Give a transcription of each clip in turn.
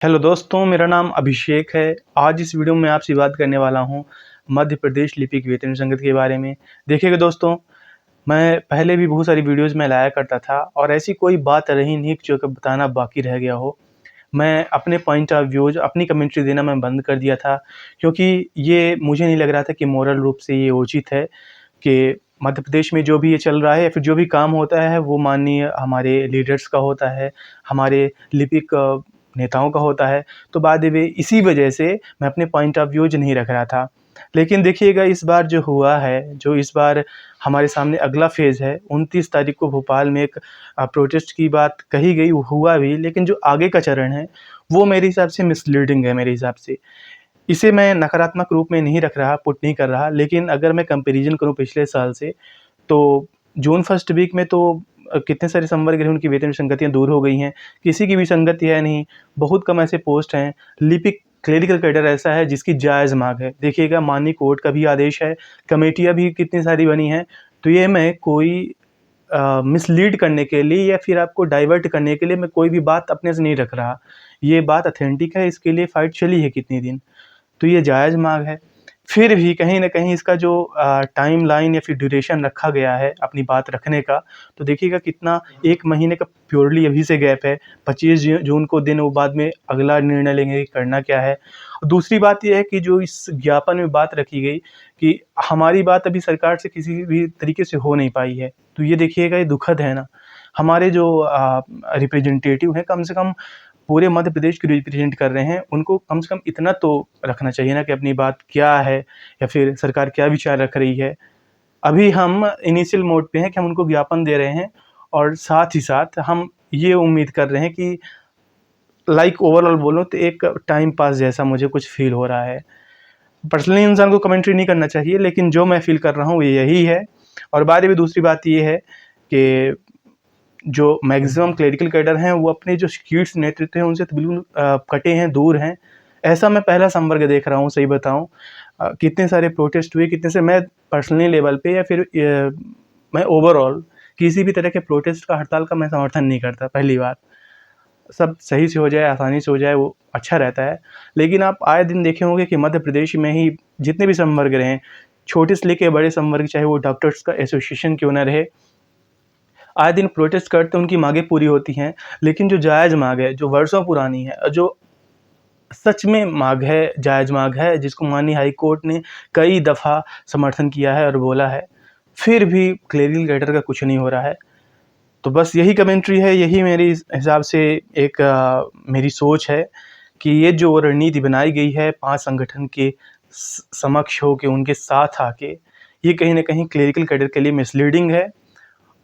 Hello दोस्तों, मेरा नाम अभिषेक है। आज इस वीडियो में आपसे बात करने वाला हूँ मध्य प्रदेश लिपिक वेतन संगत के बारे में। देखिएगा दोस्तों, मैं पहले भी बहुत सारी वीडियोज़ में लाया करता था और ऐसी कोई बात रही नहीं जो कि बताना बाकी रह गया हो। मैं अपने पॉइंट ऑफ व्यूज़, अपनी कमेंट्री देना मैं बंद कर दिया था, क्योंकि ये मुझे नहीं लग रहा था कि मोरल रूप से ये उचित है कि मध्य प्रदेश में जो भी ये चल रहा है या फिर जो भी काम होता है वो माननीय हमारे लीडर्स का होता है, हमारे लिपिक नेताओं का होता है। तो बाद में इसी वजह से मैं अपने पॉइंट ऑफ व्यूज़ नहीं रख रहा था। लेकिन देखिएगा, इस बार जो हुआ है, जो इस बार हमारे सामने अगला फ़ेज़ है, 29 तारीख को भोपाल में एक प्रोटेस्ट की बात कही गई, वो हुआ भी, लेकिन जो आगे का चरण है वो मेरे हिसाब से मिसलीडिंग है मेरे हिसाब से। इसे मैं नकारात्मक रूप में नहीं रख रहा, पुट नहीं कर रहा, लेकिन अगर मैं कंपैरिज़न करूँ पिछले साल से, तो जून फर्स्ट वीक में तो कितने सारे संवर्ग रहे, उनकी वेतन विसंगतियाँ दूर हो गई हैं। किसी की विसंगति है नहीं, बहुत कम ऐसे पोस्ट हैं। लिपिक क्लेरिकल कैडर ऐसा है जिसकी जायज़ माँग है। देखिएगा, माननीय कोर्ट का भी आदेश है, कमेटियाँ भी कितनी सारी बनी हैं। तो ये मैं कोई मिसलीड करने के लिए या फिर आपको डाइवर्ट करने के लिए मैं कोई भी बात अपने से नहीं रख रहा। ये बात ऑथेंटिक है, इसके लिए फ़ाइट चली है कितने दिन। तो ये जायज़ माँग है। फिर भी कहीं न कहीं इसका जो टाइमलाइन या फिर ड्यूरेशन रखा गया है अपनी बात रखने का, तो देखिएगा कितना 1 महीने का प्योरली अभी से गैप है। 25 जून को दिन वो बाद में अगला निर्णय लेंगे कि करना क्या है। दूसरी बात ये है कि जो इस ज्ञापन में बात रखी गई कि हमारी बात अभी सरकार से किसी भी तरीके से हो नहीं पाई है। तो ये देखिएगा, ये दुखद है ना। हमारे जो रिप्रेजेंटेटिव हैं, कम से कम पूरे मध्य प्रदेश को रिप्रेजेंट कर रहे हैं, उनको कम से कम इतना तो रखना चाहिए ना कि अपनी बात क्या है या फिर सरकार क्या विचार रख रही है। अभी हम इनिशियल मोड पे हैं कि हम उनको ज्ञापन दे रहे हैं और साथ ही साथ हम ये उम्मीद कर रहे हैं कि ओवरऑल बोलूँ तो एक टाइम पास जैसा मुझे कुछ फ़ील हो रहा है। पर्सनली इंसान को कमेंट्री नहीं करना चाहिए, लेकिन जो मैं फ़ील कर रहा हूँ वो यही है। और बाद में दूसरी बात ये है कि जो मैक्सिमम क्लेरिकल कैडर हैं वो अपने जो शीर्ष नेतृत्व हैं उनसे तो बिल्कुल कटे हैं, दूर हैं। ऐसा मैं पहला संवर्ग देख रहा हूँ, सही बताऊँ। कितने सारे प्रोटेस्ट हुए, कितने से मैं पर्सनली लेवल पे या फिर मैं ओवरऑल किसी भी तरह के प्रोटेस्ट का, हड़ताल का मैं समर्थन नहीं करता। पहली बात, सब सही से हो जाए, आसानी से हो जाए, वो अच्छा रहता है। लेकिन आप आए दिन देखे होंगे कि मध्य प्रदेश में ही जितने भी संवर्ग रहे हैं, छोटे से लेके बड़े संवर्ग, चाहे वो डॉक्टर्स का एसोसिएशन क्यों ना रहे, आए दिन प्रोटेस्ट करते उनकी मांगें पूरी होती हैं। लेकिन जो जायज़ माँग है, जो वर्षों पुरानी है और जो सच में माँग है, जायज़ माँग है, जिसको माननीय हाई कोर्ट ने कई दफ़ा समर्थन किया है और बोला है, फिर भी क्लेरिकल कैडर का कुछ नहीं हो रहा है। तो बस यही कमेंट्री है, यही मेरी इस हिसाब से एक मेरी सोच है कि ये जो रणनीति बनाई गई है 5 संगठन के समक्ष होके, उनके साथ आके, ये कहीं न कहीं क्लेरिकल कैडर के लिए मिसलीडिंग है।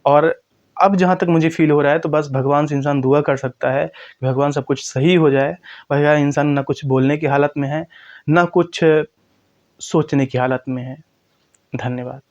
और अब जहाँ तक मुझे फ़ील हो रहा है, तो बस भगवान से इंसान दुआ कर सकता है कि भगवान सब कुछ सही हो जाए। भैया, इंसान ना कुछ बोलने की हालत में है, ना कुछ सोचने की हालत में है। धन्यवाद।